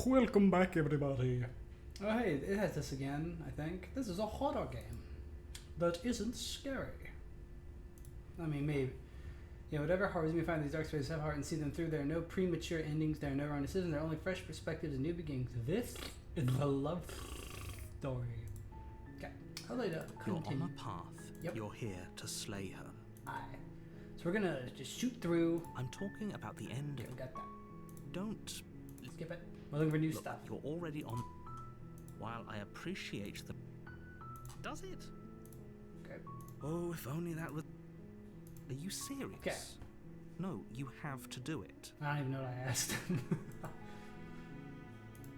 Welcome back, everybody. Oh hey, it has this again, I think. This is a horror game that isn't scary. I mean, maybe. Yeah, whatever horrors me find these dark spaces have heart and see them through. There are no premature endings, there are no wrong decisions, there are only fresh perspectives and new beginnings. This is the love story. Okay, I'll let it continue. You're on a path. Yep. You're here to slay her. Aye. So we're gonna just shoot through. I'm talking about the end Okay, we of... got that. Don't... Skip it. We're looking for new Look, stuff. you're already on... While I appreciate the... Does it? Okay. Oh, if only that was... Are you serious? Okay. No, you have to do it. I don't even know what I asked.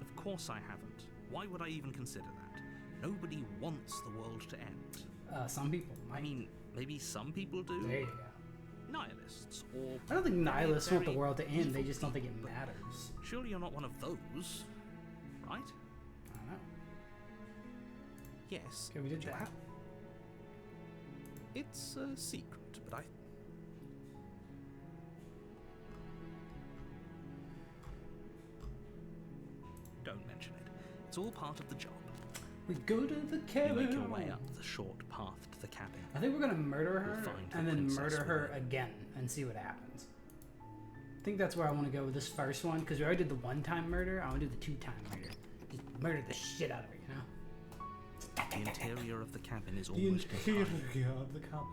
Of course I haven't. Why would I even consider that? Nobody wants the world to end. Some people might. I mean, maybe some people do. There you go. Nihilists, or... I don't think nihilists want the very world to end, they evil just don't think it people. matters. Surely you're not one of those, right? I don't know. Yes. Okay, we did you that. have- It's a secret, but I... Don't mention it. It's all part of the job. We go to the You cabin. make your way up the short path to the cabin. I think we're gonna murder her We'll find the and then princess murder her within. again and see what happens. I think that's where I want to go with this first one because we already did the one-time murder. I want to do the two-time murder. Just murder the shit out of her, you know? The interior of the cabin is The almost entirely... interior of the cabin.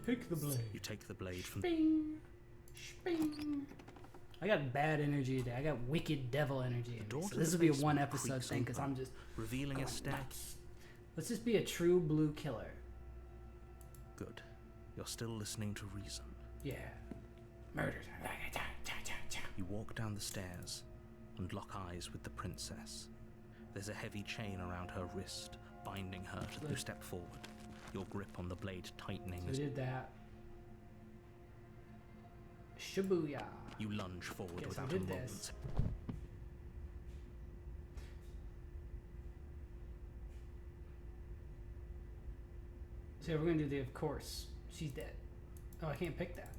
Take the blade. You take the blade from... Bing, bing. I got bad energy today. I got wicked devil energy. In me. door So to this the will be a basement one-episode creaks thing because open, I'm just revealing a going stair. nuts. Let's just be a true blue killer. Good. You're still listening to reason. Yeah. Murdered her. You walk down the stairs and lock eyes with the princess. There's a heavy chain around her wrist, binding her to the step forward. Your grip on the blade tightening So we as did that. Shibuya. you lunge forward Guess without I a did this. moment's... So we're gonna do the of course. She's dead. Oh, I can't pick that.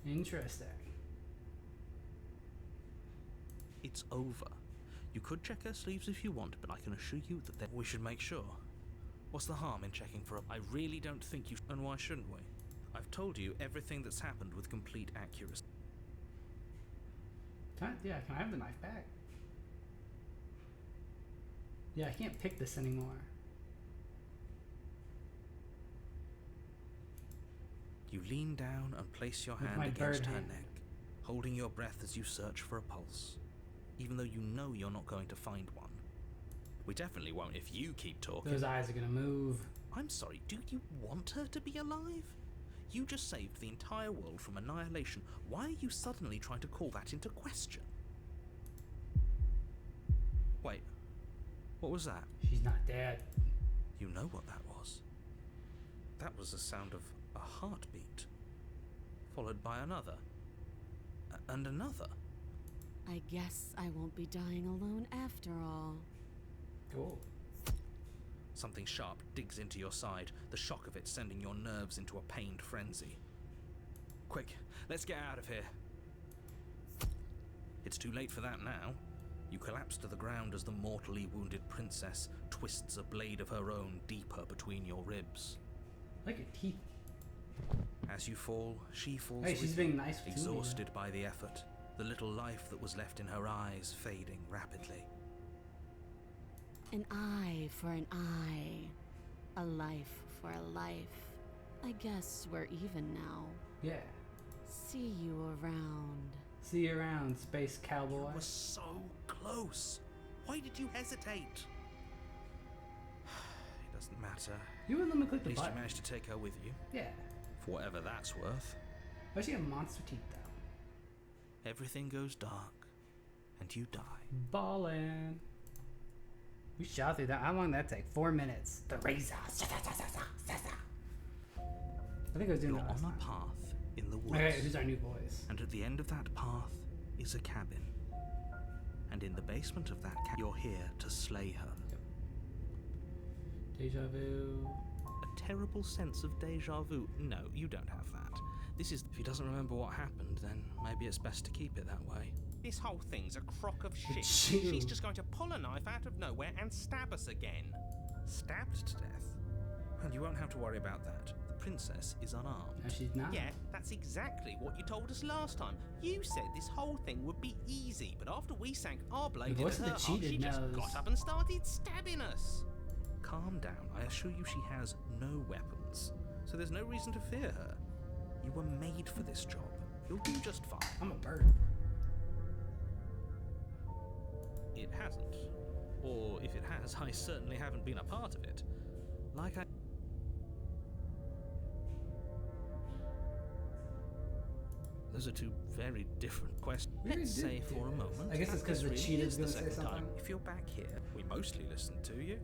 Interesting. It's over. You could check her sleeves if you want, but I can assure you that we should make sure. What's the harm in checking for a... I really don't think you... And why shouldn't we? I've told you everything that's happened with complete accuracy. Can I have the knife back? Yeah, I can't pick this anymore. You lean down and place your With hand my against bird her hand. neck, holding your breath as you search for a pulse, even though you know you're not going to find one. We definitely won't if you keep talking. Those eyes are gonna move. I'm sorry, do you want her to be alive? You just saved the entire world from annihilation. Why are you suddenly trying to call that into question? Wait, what was that? She's not dead. You know what that was. That was the sound of a heartbeat, followed by another, and another. I guess I won't be dying alone after all. Cool. Something sharp digs into your side, the shock of it sending your nerves into a pained frenzy. Quick, let's get out of here. It's too late for that now. You collapse to the ground as the mortally wounded princess twists a blade of her own deeper between your ribs. I like your teeth. As you fall, she falls Hey, with she's you, being nice to me, exhausted by the effort, the little life that was left in her eyes fading rapidly. An eye for an eye. A life for a life. I guess we're even now. Yeah. See you around. See you around, space cowboy. You were so close. Why did you hesitate? It doesn't matter. You wouldn't let me click At the least you button. managed to take her with you, Yeah. for whatever that's worth. Why does she have monster teeth though? Everything goes dark, and you die. Ballin'. We shot through that. How long did that take? 4 minutes. The razor. I think I was doing You're that last on a time. path in the woods. Okay, who's our new voice? And at the end of that path is a cabin. And in the basement of that cabin, you're here to slay her. Deja vu. A terrible sense of deja vu. No, you don't have that. This is... If he doesn't remember what happened, then maybe it's best to keep it that way. This whole thing's a crock of shit. Chew. She's just going to pull a knife out of nowhere and stab us again. Stabbed to death? And you won't have to worry about that. The princess is unarmed. No, she's not. Yeah, that's exactly what you told us last time. You said this whole thing would be easy, but after we sank our blade The into voice of her the heart, cheated she just knows. got up and started stabbing us. Calm down. I assure you she has no weapons, so there's no reason to fear her. You were made for this job. You'll do just fine. I'm a bird. It hasn't. Or if it has, I certainly haven't been a part of it. Like I... Those are two very different questions. Very Let's say for a different. moment... I guess it's that 'cause this the really cheat is is the gonna say second time. something. If you're back here, we mostly listened to you.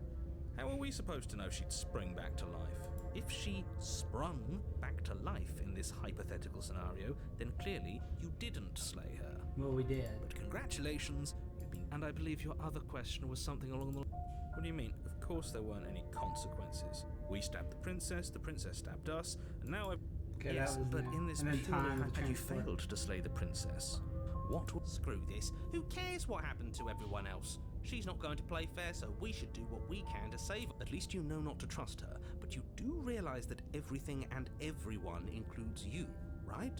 How are we supposed to know she'd spring back to life? If she sprung back to life in this hypothetical scenario, then clearly you didn't slay her. Well, we did. But congratulations, you've been... And I believe your other question was something along the... What do you mean? Of course there weren't any consequences. We stabbed the princess stabbed us, and now I've... Okay, Yes, that was but new. in this And then purely time to had you transport. failed to slay the princess, what would... Screw this. Who cares what happened to everyone else? She's not going to play fair, so we should do what we can to save her. At least you know not to trust her, but you do realize that everything and everyone includes you, right?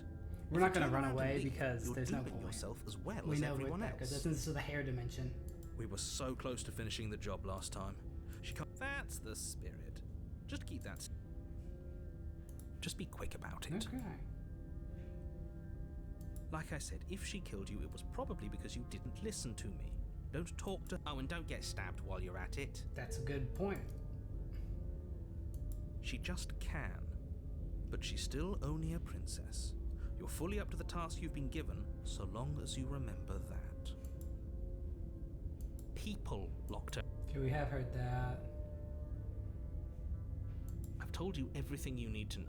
We're If not you gonna turn run around and away leave, because you're there's no dooming point. yourself as well We as know everyone that because else. this is the hair dimension. We were so close to finishing the job last time. She can't... That's the spirit. Just keep that... Just be quick about it. Okay. Like I said, if she killed you, it was probably because you didn't listen to me. Don't talk to... Oh, and don't get stabbed while you're at it. That's a good point. She just can. But she's still only a princess. You're fully up to the task you've been given, so long as you remember that. People locked her. Okay, we have heard that. I've told you everything you need to know.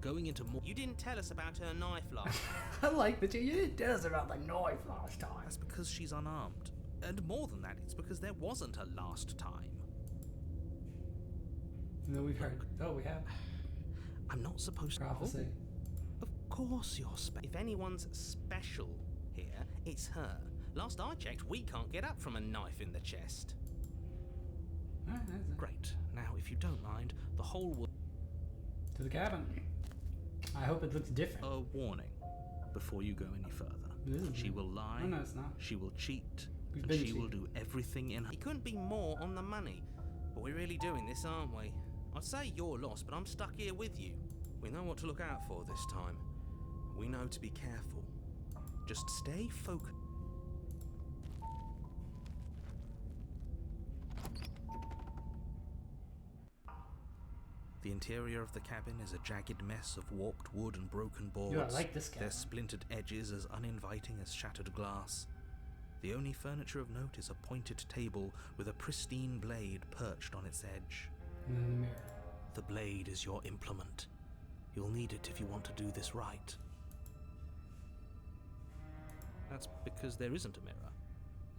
Going into more... You didn't tell us about her knife last time. I like that you didn't tell us about the knife last time. That's because she's unarmed. And more than that, it's because there wasn't a last time. No, we've heard. Oh, we have. I'm not supposed to... Prophecy. Of course you're If anyone's special here, it's her. Last I checked, we can't get up from a knife in the chest. Alright, that's it. Great. Now, if you don't mind, the whole world... To the cabin. I hope it looks different. A warning before you go any further. This is She new. will lie, Oh, no, it's not. she will cheat, We've and been she will cheating. do everything in her... It couldn't be more on the money. But we're really doing this, aren't we? I'd say you're lost, but I'm stuck here with you. We know what to look out for this time. We know to be careful. Just stay focused. The interior of the cabin is a jagged mess of warped wood and broken boards. Yo, I like this cabin. Their splintered edges as uninviting as shattered glass. The only furniture of note is a pointed table with a pristine blade perched on its edge. And then the mirror. The blade is your implement. You'll need it if you want to do this right. That's because there isn't a mirror.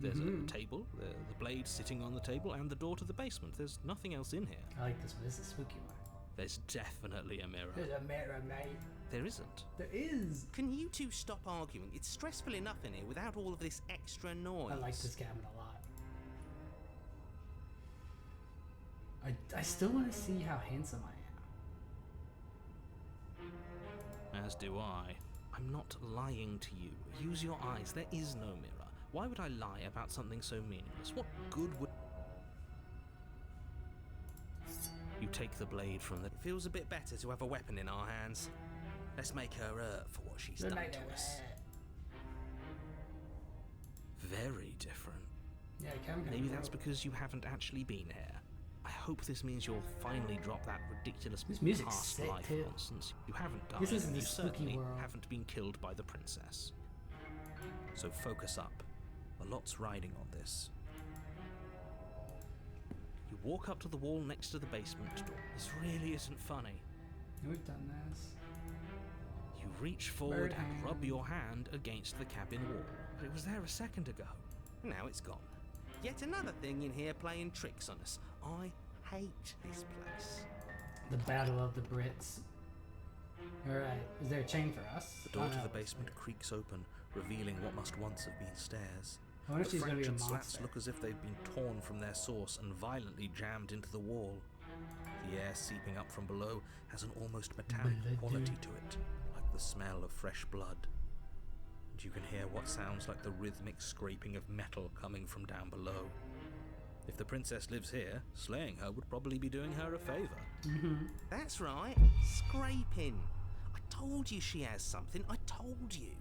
There's a table, the blade sitting on the table, and the door to the basement. There's nothing else in here. I like this one. This is a spooky one. There's definitely a mirror. There's a mirror, mate. There isn't. There is. Can you two stop arguing? It's stressful enough in here without all of this extra noise. I like this cabin a lot. I still want to see how handsome I am. As do I. I'm not lying to you. Use your eyes. There is no mirror. Why would I lie about something so meaningless? What good would... You take the blade from the... It feels a bit better to have a weapon in our hands. Let's make her hurt for what she's done to us. Very different. Yeah, cabin can Maybe grow. that's because you haven't actually been here. I hope this means you'll finally drop that ridiculous This music's past sick, life too. nonsense. You haven't died, This isn't and the you spooky certainly world. haven't been killed by the princess. So focus up. A lot's riding on this. You walk up to the wall next to the basement door. This really isn't funny. We've done this. You reach forward Bird and hand. rub your hand against the cabin wall. But it was there a second ago. Now it's gone. Yet another thing in here playing tricks on us. I hate this place. The Battle of the Brits. Alright, is there a chain for us? The door Oh, to no. the basement creaks open, revealing what must once have been stairs. I wonder if The she's gonna be a fractured slats monster. look as if they've been torn from their source and violently jammed into the wall. The air seeping up from below has an almost metallic quality to it, like the smell of fresh blood. And you can hear what sounds like the rhythmic scraping of metal coming from down below. If the princess lives here, slaying her would probably be doing her a favour. That's right, scraping. I told you she has something, I told you.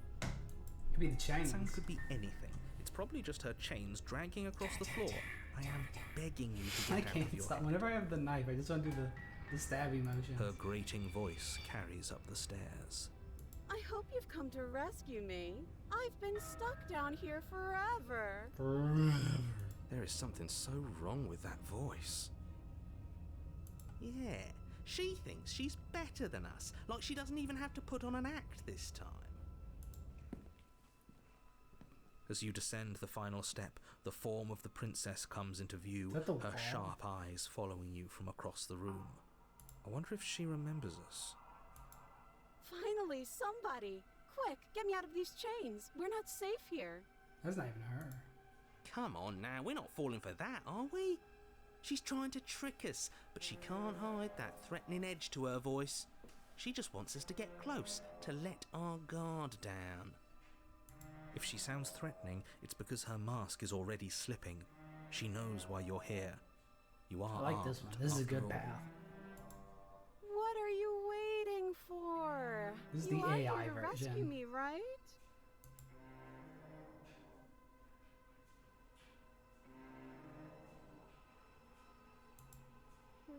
Could be the chains. Sound could be anything. It's probably just her chains dragging across the floor. I am begging you to I get out can't of your stop. head. Whenever I have the knife, I just want to do the stabby motion. Her grating voice carries up the stairs. I hope you've come to rescue me. I've been stuck down here forever. There is something so wrong with that voice. Yeah, she thinks she's better than us, like she doesn't even have to put on an act this time. As you descend the final step, the form of the princess comes into view, Is that the her wall? sharp eyes following you from across the room. I wonder if she remembers us. Finally, somebody. Quick, get me out of these chains. We're not safe here. That's not even her. Come on now, we're not falling for that, are we? She's trying to trick us, but she can't hide that threatening edge to her voice. She just wants us to get close, to let our guard down. If she sounds threatening, it's because her mask is already slipping. She knows why you're here. You are I like this one. armed, This is a after good all. path. What are you waiting for? This is you the are AI here to rescue version. me, right?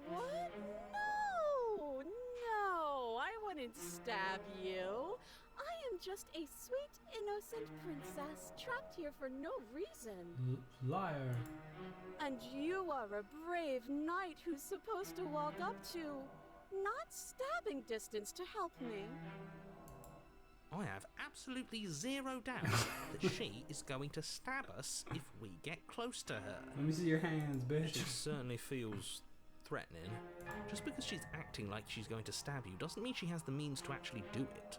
What? No! No! I wouldn't stab you. I am just a sweet, innocent princess trapped here for no reason. Liar. And you are a brave knight who's supposed to walk up to not stabbing distance to help me. I have absolutely zero doubt that she is going to stab us if we get close to her. Let me see your hands, bitch. She certainly feels threatening. Just because she's acting like she's going to stab you doesn't mean she has the means to actually do it.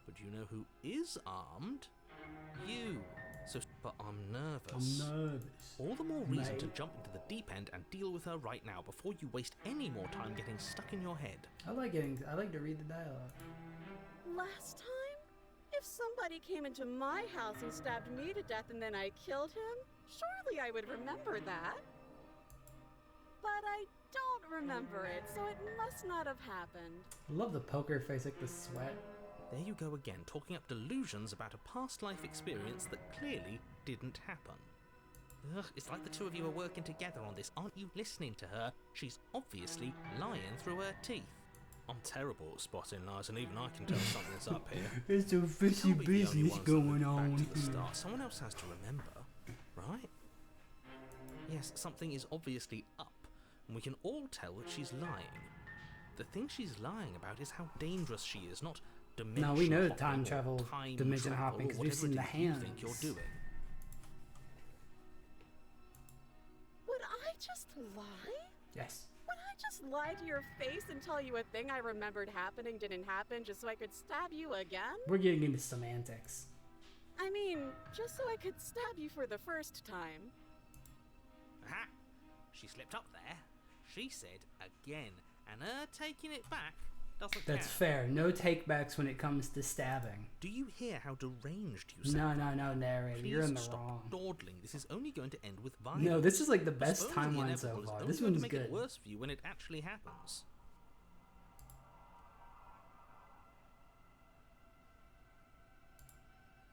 But you know who is armed? You. But I'm nervous. I'm nervous. All the more reason to Mate. jump into the deep end and deal with her right now before you waste any more time getting stuck in your head. I like to read the dialogue. Last time? If somebody came into my house and stabbed me to death and then I killed him, surely I would remember that. But I don't remember it, so it must not have happened. I love the poker face, like the sweat. There you go again, talking up delusions about a past life experience that clearly didn't happen. Ugh, it's like the two of you are working together on this. Aren't you listening to her? She's obviously lying through her teeth. I'm terrible at spotting lies, and even I can tell something's up here. It's a fishy Can't be the only business ones that going look on back to the here. start. Someone else has to remember, right? Yes, something is obviously up, and we can all tell that she's lying. The thing she's lying about is how dangerous she is, not dimension No, we know hopping time or travel, time dimension travel, hopping, or 'cause we've whatever seen it the is you think hands. you're doing. Would I just lie? Yes. Would I just lie to your face and tell you a thing I remembered happening didn't happen just so I could stab you again? We're getting into semantics. I mean, just so I could stab you for the first time. Aha! She slipped up there. She said again, and her taking it back doesn't That's count. fair. No takebacks when it comes to stabbing. Do you hear how deranged you sound? No, narrator. Please You're in the stop wrong. dawdling. This is only going to end with violence. No, this is like the best Postponing the timeline so inevitable is far. only This going to one's make good. it worse for you when it actually happens.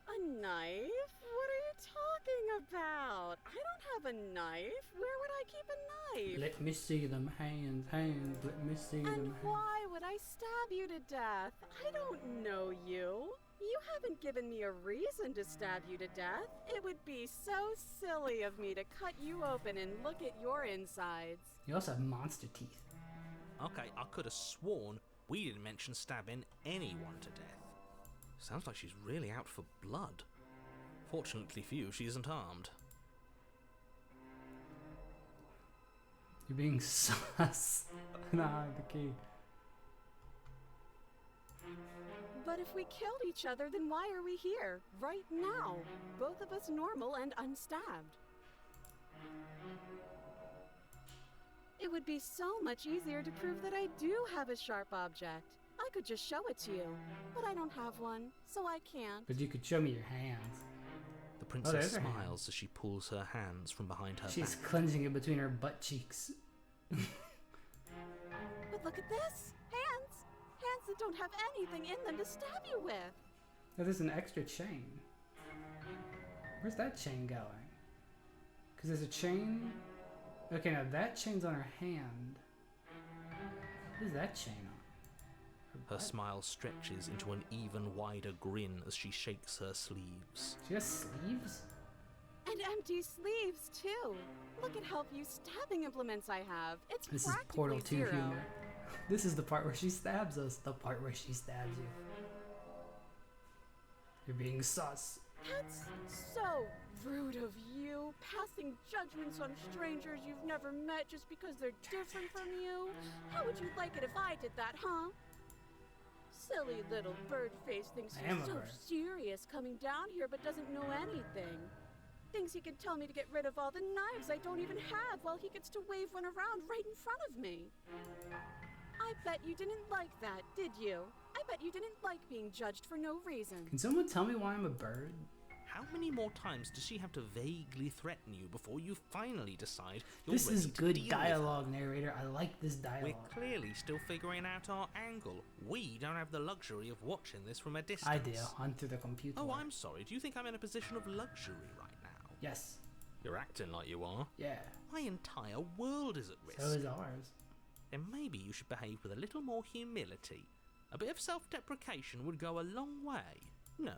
A knife? What are you talking about? I don't have a knife. Where would I keep a knife? Let me see them hands. Let me see them And hands. why would I stab you to death? I don't know you. You haven't given me a reason to stab you to death. It would be so silly of me to cut you open and look at your insides. You also have monster teeth. Okay, I could have sworn we didn't mention stabbing anyone to death. Sounds like she's really out for blood. Fortunately for you, she isn't armed. You're being sus. Nah, the key. But But if we killed each other, then why are we here, right now? Both of us normal and unstabbed. It would be so much easier to prove that I do have a sharp object. I could just show it to you, but I don't have one, so I can't. But you could show me your hands. The princess there's her hand. smiles as she pulls her hands from behind her She's back. clenching it between her butt cheeks. But look at this! Hands! Hands that don't have anything in them to stab you with! Oh, there's an extra chain. Where's that chain going? Because there's a chain... Okay, now that chain's on her hand. What is that chain on? Her butt? smile stretches into an even wider grin as she shakes her sleeves. She has sleeves? And empty sleeves, too! Look at how few stabbing implements I have. It's This is practically Portal 2 zero. humor. This is the part where she stabs us. The part where she stabs you. You're being sus. That's so rude of you, passing judgments on strangers you've never met just because they're different from you. How would you like it if I did that, huh? Silly little bird face thinks I am he's a so bird. serious coming down here but doesn't know anything. Thinks he can tell me to get rid of all the knives I don't even have while he gets to wave one around right in front of me. I bet you didn't like that, did you? I bet you didn't like being judged for no reason. Can someone tell me why I'm a bird? How many more times does she have to vaguely threaten you before you finally decide you're This ready is to good deal with dialogue, narrator. I like this her? dialogue. We're clearly still figuring out our angle. We don't have the luxury of watching this from a distance. I do. I'm through the computer. Oh, I'm sorry. Do you think I'm in a position of luxury right now? Yes. You're acting like you are. Yeah. My entire world is at risk. So is ours. Then maybe you should behave with a little more humility. A bit of self-deprecation would go a long way. No.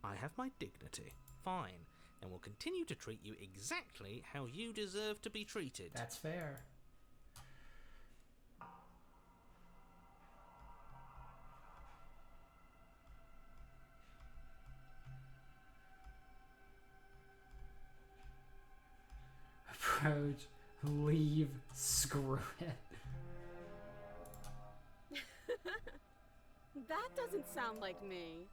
I have my dignity. Fine. And will continue to treat you exactly how you deserve to be treated. That's fair. Approach, leave, screw it. That doesn't sound like me.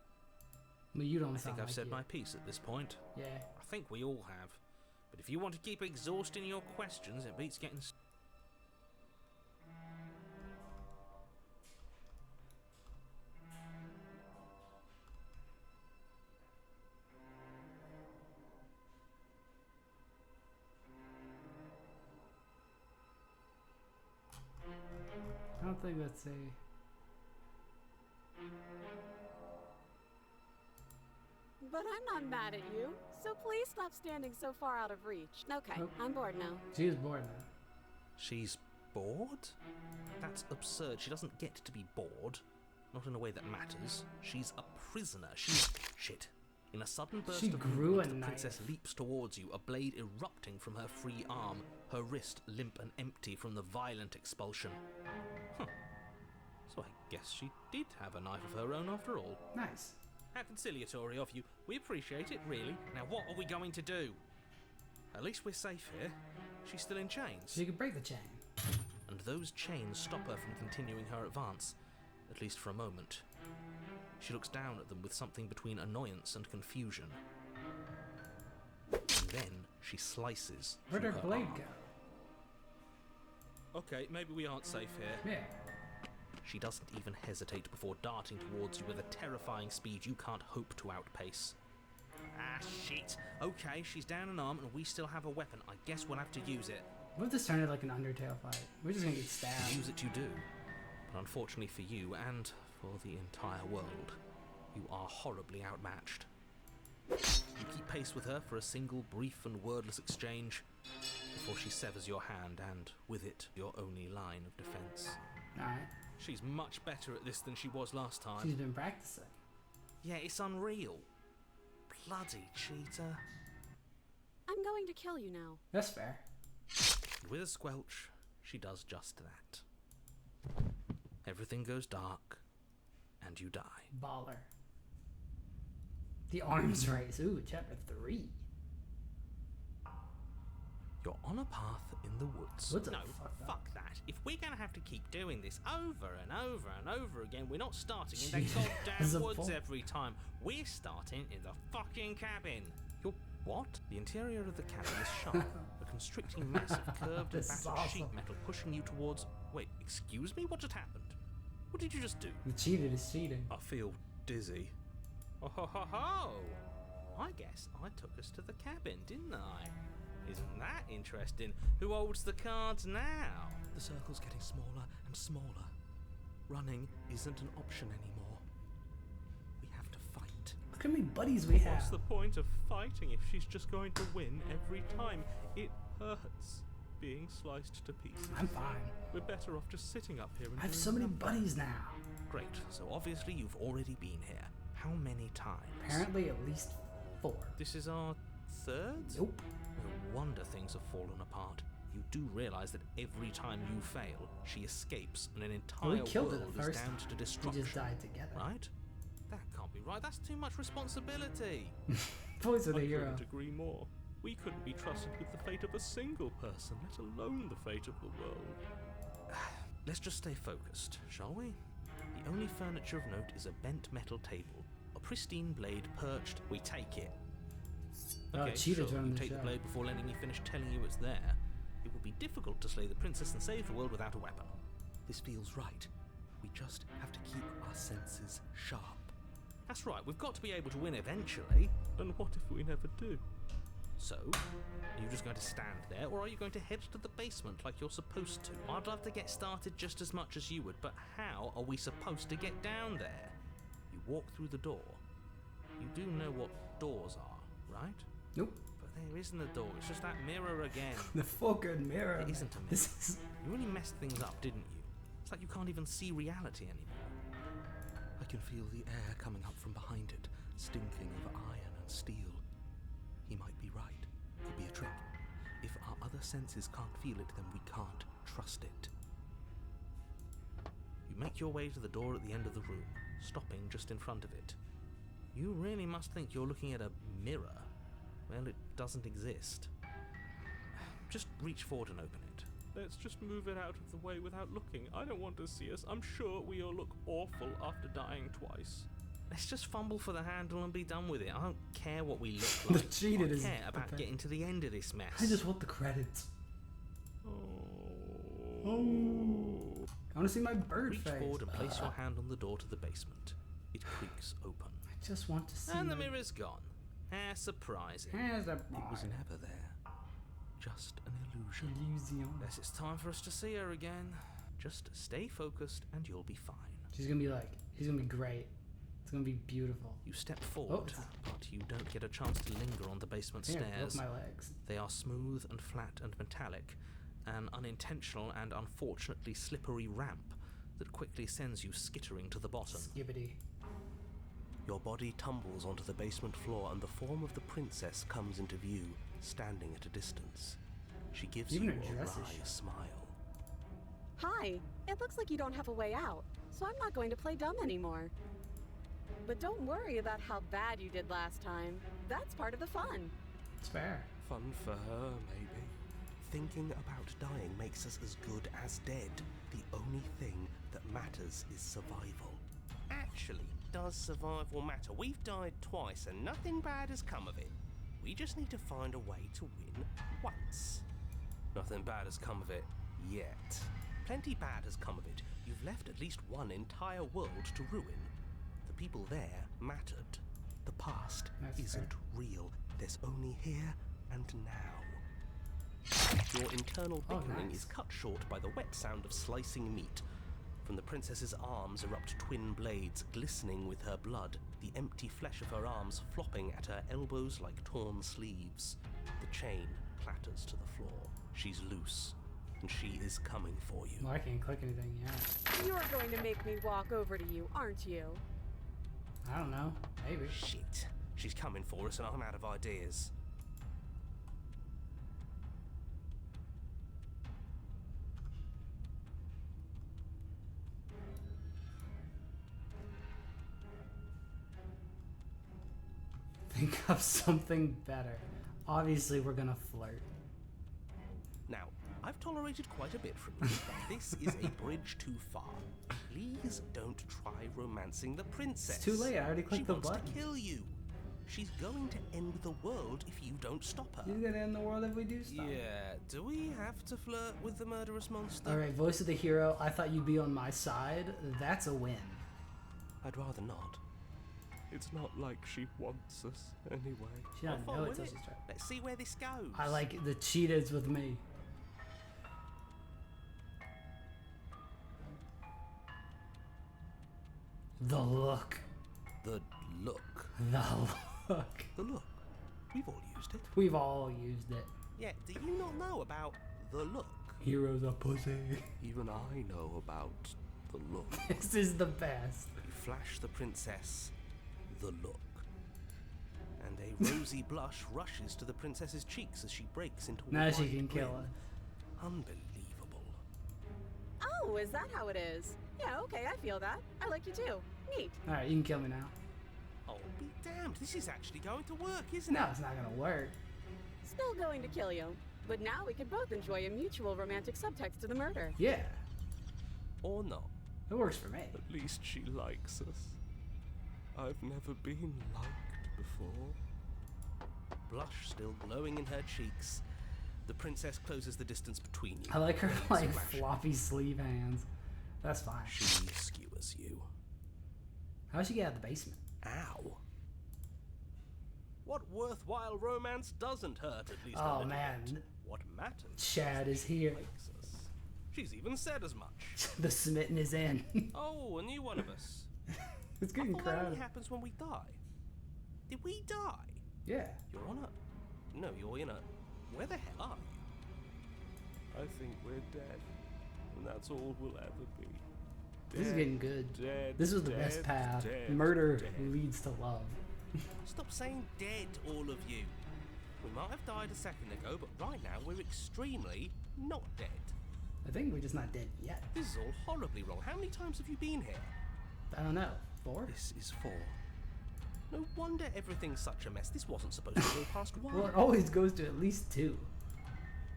Well, you don't I sound think I've like said you. my piece at this point. Yeah. I think we all have. But if you want to keep exhausting your questions, it beats getting... I don't think that's a... But I'm not mad at you, so please stop standing so far out of reach. Okay, Oh. I'm bored now. She is bored now. She's bored? That's absurd. She doesn't get to be bored. Not in a way that matters. She's a prisoner. She's... Shit. In a sudden burst She of grew movement, a the princess knife. leaps towards you, a blade erupting from her free arm, her wrist limp and empty from the violent expulsion. Huh. So I guess she did have a knife of her own after all. Nice. How conciliatory of you. We appreciate it, really. Now what are we going to do? At least we're safe here. She's still in chains. She could break the chain. And those chains stop her from continuing her advance, at least for a moment. She looks down at them with something between annoyance and confusion. And then she slices Where'd through her her blade arm. go? Okay, maybe we aren't safe here. Yeah. She doesn't even hesitate before darting towards you with a terrifying speed you can't hope to outpace. Ah, shit. Okay, she's down an arm and we still have a weapon. I guess we'll have to use it. What if this turned into like an Undertale fight? We're just gonna get stabbed. Use it you do. But unfortunately for you, and for the entire world, you are horribly outmatched. You keep pace with her for a single brief and wordless exchange before she severs your hand and, with it, your only line of defense. Alright. She's much better at this than she was last time. She's been practicing. Yeah, it's unreal. Bloody cheater. I'm going to kill you now. That's fair. And with a squelch, she does just that. Everything goes dark, and you die. Baller. The arms race. Ooh, chapter 3. You're on a path in the woods. What the No, fuck? fuck that. If we're gonna have to keep doing this over and over and over again, we're not starting in the Jeez. There's goddamn a woods point. every time. We're starting in the fucking cabin. You're what? The interior of the cabin is sharp, a constricting mass of curved and This is battered sheet awesome. metal pushing you towards. Wait, excuse me? What just happened? What did you just do? You cheated is cheating. I feel dizzy. Oh ho ho ho! I guess I took us to the cabin, didn't I? Isn't that interesting? Who holds the cards now? The circle's getting smaller and smaller. Running isn't an option anymore. We have to fight. Look how many buddies we have. What's the point of fighting if she's just going to win every time? It hurts being sliced to pieces. I'm fine. We're better off just sitting up here and I have doing so many nothing. buddies now. Great, so obviously you've already been here. How many times? Apparently at least 4. This is our third? Nope. No wonder things have fallen apart. You do realise that every time you fail, she escapes and an Well, entire we killed her world the is first damned time. to We destruction. just died together. Right? That can't be right. That's too much responsibility. Voice of I the hero. couldn't agree more. We couldn't be trusted with the fate of a single person, let alone the fate of the world. Let's just stay focused, shall we? The only furniture of note is a bent metal table. A pristine blade perched. We take it. Oh, Okay, cheated sure, on you the take the show. blade before letting me finish telling you it's there. It would be difficult to slay the princess and save the world without a weapon. This feels right. We just have to keep our senses sharp. That's right, we've got to be able to win eventually. And what if we never do? So, are you just going to stand there, or are you going to head to the basement like you're supposed to? I'd love to get started just as much as you would, but how are we supposed to get down there? You walk through the door. You do know what doors are, right? Nope. But there isn't a door, it's just that mirror again. The fucking mirror. It man. isn't a mirror. This is. You really messed things up, didn't you? It's like you can't even see reality anymore. I can feel the air coming up from behind it, stinking of iron and steel. He might be right. Could be a trick. If our other senses can't feel it, then we can't trust it. You make your way to the door at the end of the room, stopping just in front of it. You really must think you're looking at a mirror. Well, it doesn't exist. Just reach forward and open it. Let's just move it out of the way without looking. I don't want to see us. I'm sure we all look awful after dying twice. Let's just fumble for the handle and be done with it. I don't care what we look The like. cheated I is care about pathetic. getting to the end of this mess. I just want the credits. Oh. I want to see my bird Reach face. forward and place your hand on the door to the basement. It creaks open. I just want to see. And the my- mirror's gone. How surprising. Has a It was never there. Just an illusion. illusion. Guess it's time for us to see her again. Just stay focused and you'll be fine. She's gonna be like. She's gonna be great. It's gonna be beautiful. You step forward, it's- but you don't get a chance to linger on the basement Here, look stairs. my legs. They are smooth and flat and metallic, an unintentional and unfortunately slippery ramp that quickly sends you skittering to the bottom. Skibbity. Your body tumbles onto the basement floor and the form of the princess comes into view, standing at a distance. She gives Even you her a dress is wry shit. smile. Hi, it looks like you don't have a way out, so I'm not going to play dumb anymore. But don't worry about how bad you did last time. That's part of the fun. It's fair. Fun for her, maybe. Thinking about dying makes us as good as dead. The only thing that matters is survival. Actually, does survival matter? We've died twice and nothing bad has come of it. We just need to find a way to win once. Nothing bad has come of it yet. Plenty bad has come of it. You've left at least one entire world to ruin. The people there mattered. The past That's isn't real. There's only here and now. Your internal Oh, bickering nice. is cut short by the wet sound of slicing meat. From the princess's arms erupt twin blades, glistening with her blood, the empty flesh of her arms flopping at her elbows like torn sleeves. The chain clatters to the floor. She's loose, and she is coming for you. Well, I can't click anything yet. You're going to make me walk over to you, aren't you? I don't know. Maybe. Shit. She's coming for us, and I'm out of ideas. Think of something better. Obviously, we're gonna flirt. Now, I've tolerated quite a bit from you, but this is a bridge too far. Please don't try romancing the princess. It's too late. I already clicked the She button. wants to kill you. She's going to end the world if you don't stop her. He's gonna end the world if we do stop. Yeah, do we have to flirt with the murderous monster? Alright, voice of the hero. I thought you'd be on my side. That's a win. I'd rather not. It's not like she wants us anyway. She doesn't Have fun know it with till it. she's tried. Let's see where this goes. I like the cheetahs with me. The look. the look. The look. The look. We've all used it. We've all used it. Yeah, do you not know about the look? Heroes are pussy. Even I know about the look. This is the best. You flash the princess the look. And a rosy blush rushes to the princess's cheeks as she breaks into a Now she wide can kill grin. her. Unbelievable. Oh, is that how it is? Yeah, okay, I feel that. I like you too. Neat. Alright, you can kill me now. Oh, be damned. This is actually going to work, isn't No, it? it's not gonna work. Still going to kill you. But now we could both enjoy a mutual romantic subtext to the murder. Yeah, Or not. it works for me. At least she likes us. I've never been liked before. Blush still glowing in her cheeks. The princess closes the distance between you. I like her Waves like flashing. floppy sleeve hands. That's fine. She skewers you. How'd she get out of the basement? Ow. What worthwhile romance doesn't hurt, at least a Oh little man, bit? What matters? Chad is here. Makes us. She's even said as much. The smitten is in. Oh, a new one of us. It's I getting thought that only crowded. happens when we die. Did we die? Yeah. You're on a... No, you're in a... Where the hell are you? I think we're dead. And that's all we'll ever be. This is Dead, getting good. Dead, This was the dead, best path. dead, Murder dead. leads to love. Stop saying dead, all of you. We might have died a second ago, but right now we're extremely not dead. I think we're just not dead yet. This is all horribly wrong. How many times have you been here? I don't know. 4? This is 4. No wonder everything's such a mess. This wasn't supposed to go past 1. Well, it always goes to at least 2.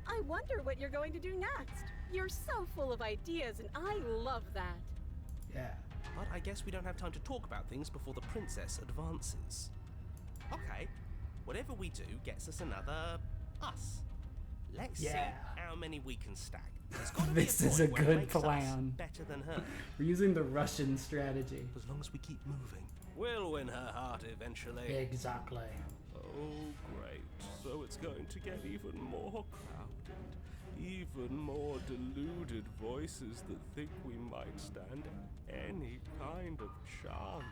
I wonder what you're going to do next. You're so full of ideas, and I love that. Yeah. But I guess we don't have time to talk about things before the princess advances. Okay, whatever we do gets us another us. Let's Yeah. see how many we can stack. There's gotta This be a is point a where it good makes us plan. better than her. We're using the Russian strategy. As long as we keep moving, we'll win her heart eventually. Exactly. Oh, great. So it's going to get even more crowded. Even more deluded voices that think we might stand any kind of chance.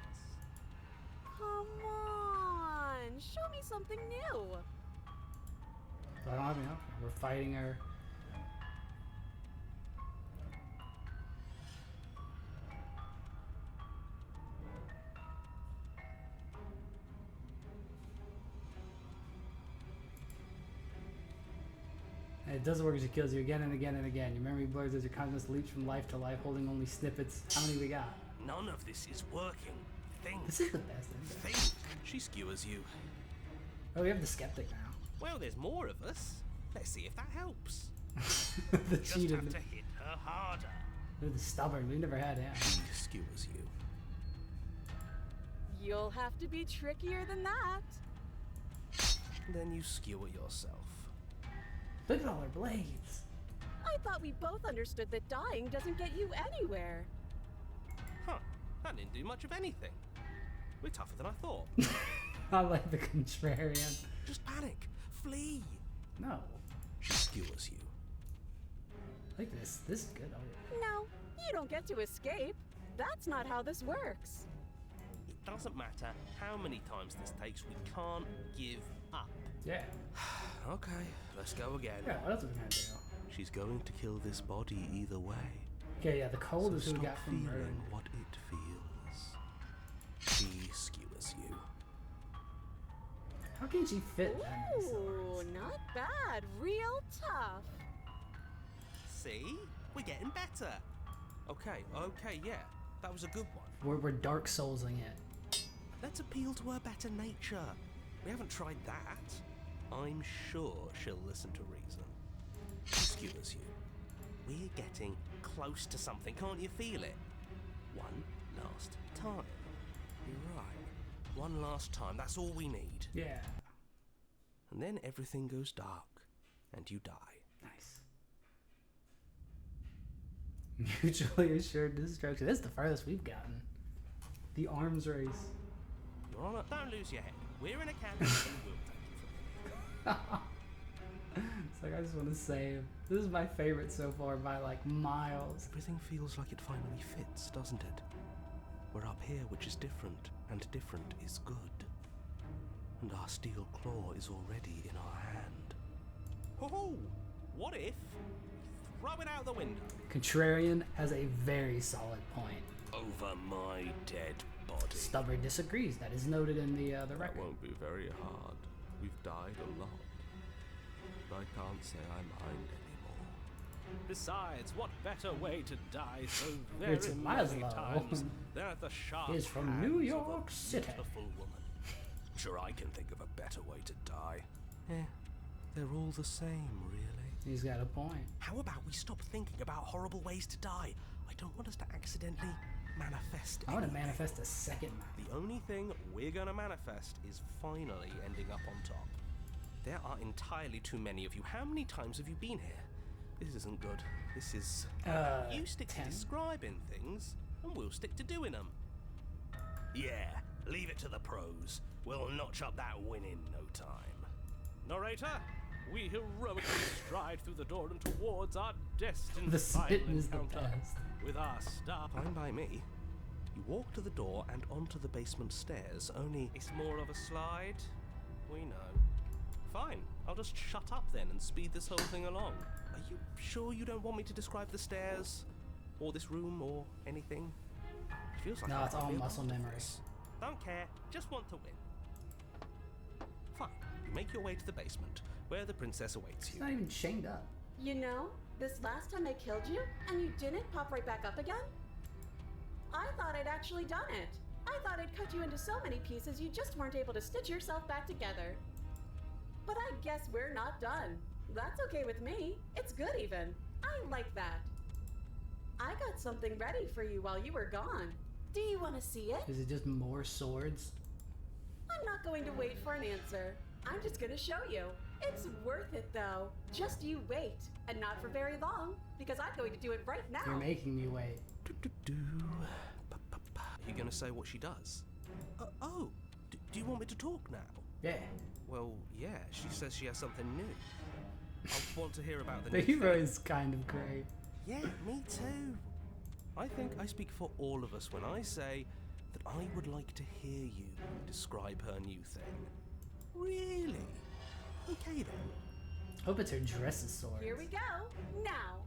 Come on, show me something new. So I don't have, we're fighting her. And it does work as it kills you again and again and again. Your memory blurs as your consciousness leaps from life to life, holding only snippets. How many we got? None of this is working. Think. This is the best ending. Think. She skewers you. Oh, we have the skeptic now. Well, there's more of us. Let's see if that helps. The Just cheater. have to hit her harder. They're the stubborn. We never had him. She skewers you. You'll have to be trickier than that. Then you skewer yourself. Look at all our blades. I thought we both understood that dying doesn't get you anywhere. Huh. That didn't do much of anything. We're tougher than I thought. I like the contrarian. Just panic. Flee. No. She skewers you. Like this. This is good. No, you don't get to escape. That's not how this works. It doesn't matter how many times this takes, we can't give up. Yeah. Okay, let's go again. Yeah, what else are we gonna do? She's going to kill this body either way. Okay, yeah, the cold is so who we stop got from murder. feeling what it feels. She skewers you. How can she fit that many Ooh, swords? not bad. Real tough. See? We're getting better. Okay, yeah. That was a good one. We're Dark Soulsing it. Let's appeal to her better nature. We haven't tried that. I'm sure she'll listen to reason. skewers you. We're getting close to something, can't you feel it? One last time. You're right. One last time, that's all we need. Yeah. And then everything goes dark, and you die. Nice. Mutually assured destruction. This is the farthest we've gotten. The arms race. Your Honor, don't lose your head. We're in a camp, and we'll take you from here. It's like I just want to save. This is my favorite so far by like miles. Everything feels like it finally fits, doesn't it? We're up here, which is different, and different is good. And our steel claw is already in our hand. Oh, what if we throw it out the window? Contrarian has a very solid point. Over my dead body. Stubborn disagrees. That is noted in the That record. won't be very hard. We've died a lot. But I can't say I mind anymore. Besides, what better way to die so It's very Laszlo. many times than at the sharp He's from hands New of a York City. beautiful woman? Sure, I can think of a better way to die. Eh, they're all the same, really. He's got a point. How about we stop thinking about horrible ways to die? I don't want us to accidentally manifest I want to anyway. manifest a second map. The only thing we're gonna manifest is finally ending up on top. There are entirely too many of you. How many times have you been here? This isn't good. This is... you stick 10. to describing things, and we'll stick to doing them. Yeah, leave it to the pros. We'll notch up that win in no time. Narrator, we heroically stride through the door and towards our destined The final spitting is the encounter best. with our star. Fine by me. You walk to the door and onto the basement stairs, only... It's more of a slide. We know. Fine, I'll just shut up then and speed this whole thing along. Are you sure you don't want me to describe the stairs? Or this room, or anything? It feels like No, I it's might all be a muscle part of memory. this. Don't care, just want to win. Fine. You make your way to the basement, where the princess awaits He's you. not even chained up. You know, this last time I killed you, and you didn't pop right back up again? I thought I'd actually done it. I thought I'd cut you into so many pieces you just weren't able to stitch yourself back together. But I guess we're not done. That's okay with me. It's good even. I like that. I got something ready for you while you were gone. Do you want to see it? Is it just more swords? I'm not going to wait for an answer. I'm just going to show you. It's worth it though. Just you wait. And not for very long, because I'm going to do it right now. You're making me wait. Are you gonna say what she does? Do you want me to talk now? Yeah. Well, yeah, she says she has something new. I want to hear about the The new hero thing. is kind of great. Yeah, me too. I think I speak for all of us when I say that I would like to hear you describe her new thing. Really? Okay then. Hope it's her dresses sword. Here we go. Now.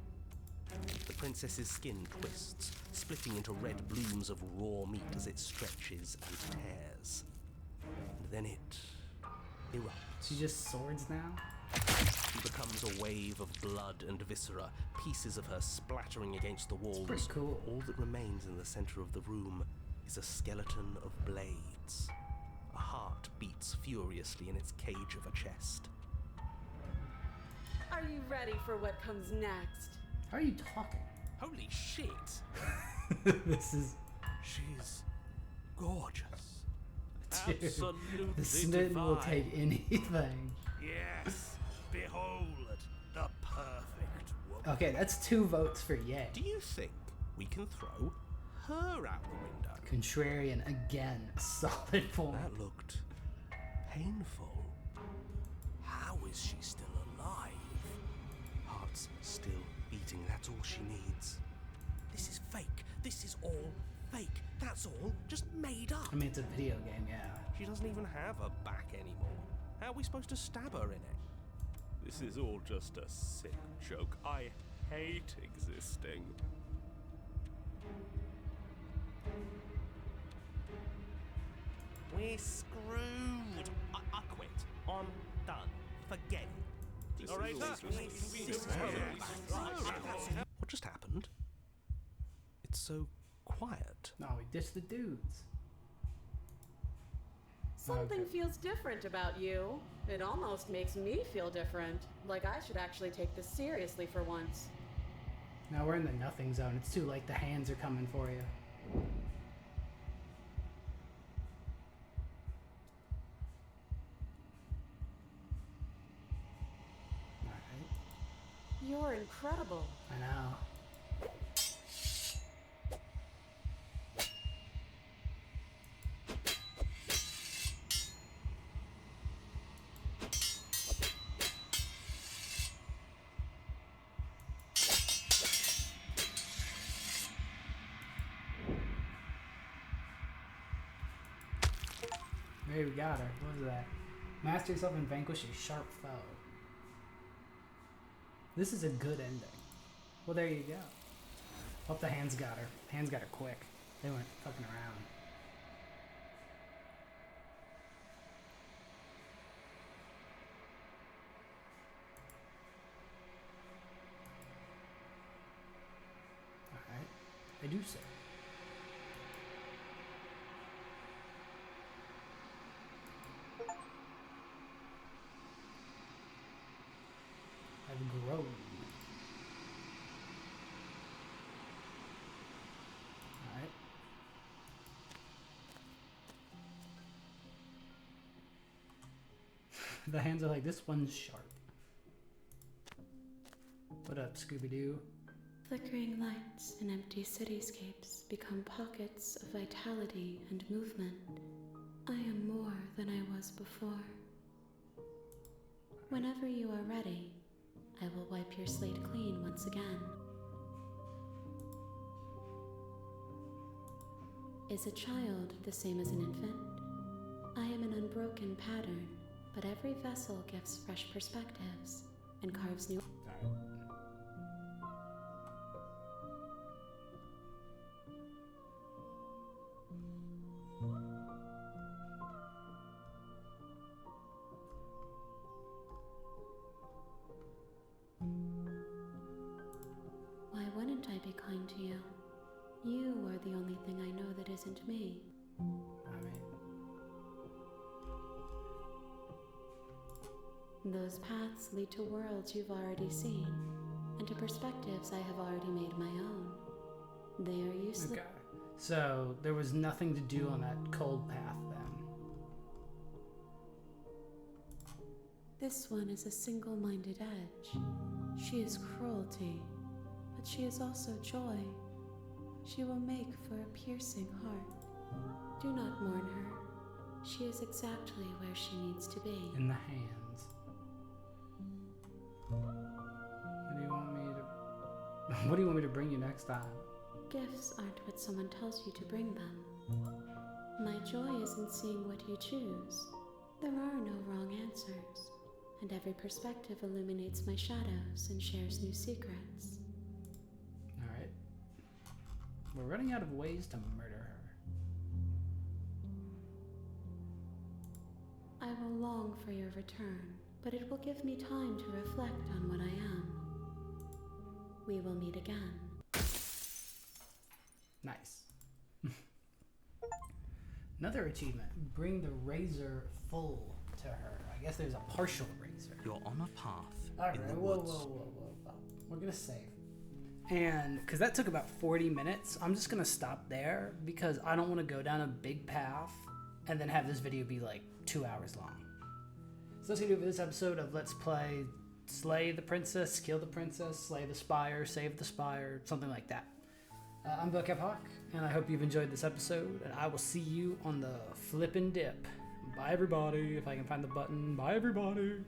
The princess's skin twists, splitting into red blooms of raw meat as it stretches and tears. And then it erupts. She just swords now? She becomes a wave of blood and viscera, pieces of her splattering against the walls. pretty cool. All that remains in the center of the room is a skeleton of blades. A heart beats furiously in its cage of a chest. Are you ready for what comes next? How are you talking? Holy shit! This is... She's gorgeous. Dude, Absolutely the smitten will divine. take anything. Yes, behold the perfect woman. Okay, that's 2 votes for yay. Do you think we can throw her out the window? Contrarian again. Solid point. That looked painful. How is she still alive? Heart's still beating, that's all she needs. This is fake. This is all fake. That's all just made up. I mean, it's a video game, yeah. She doesn't even have a back anymore. How are we supposed to stab her in it? This is all just a sick joke. I hate existing. We're screwed. I quit. I'm done. Forget it. This Narrator, is all just What just happened? It's so quiet. No, we ditched the dudes. Something feels different about you. It almost makes me feel different. Like I should actually take this seriously for once. Now we're in the nothing zone. It's too late. The hands are coming for you. Alright. You're incredible. I know. Maybe we got her. What was that? Master yourself and vanquish a sharp foe. This is a good ending. Well, there you go. Hope the hands got her. Hands got her quick. They weren't fucking around. Alright. I do so. I've grown. Alright. The hands are like, this one's sharp. What up, Scooby-Doo? Flickering lights in empty cityscapes become pockets of vitality and movement. I am more than I was before. Whenever you are ready, I will wipe your slate clean once again. Is a child the same as an infant? I am an unbroken pattern, but every vessel gives fresh perspectives and carves new... Why wouldn't I be kind to you? You are the only thing I know that isn't me. Those paths lead to worlds you've already seen, and to perspectives I have already made my own. They are useless. Okay. So, there was nothing to do on that cold path then. This one is a single-minded edge. She is cruelty, but she is also joy. She will make for a piercing heart. Do not mourn her. She is exactly where she needs to be. In the hands. What do you want me to... What do you want me to bring you next time? Gifts aren't what someone tells you to bring them. My joy is in seeing what you choose. There are no wrong answers, and every perspective illuminates my shadows and shares new secrets. Alright. We're running out of ways to murder her. I will long for your return, but it will give me time to reflect on what I am. We will meet again. Nice. Another achievement. Bring the razor full to her. I guess there's a partial razor. You're on a path Alright, in the whoa. woods. We're gonna save. And because that took about 40 minutes, I'm just gonna stop there because I don't want to go down a big path and then have this video be like 2 hours long. So that's gonna do it for this episode of Let's Play Slay the Princess, Kill the Princess, Slay the Spire, Save the Spire, something like that. I'm Bill Kephawk, and I hope you've enjoyed this episode, and I will see you on the flippin' dip. Bye, everybody. If I can find the button. Bye, everybody.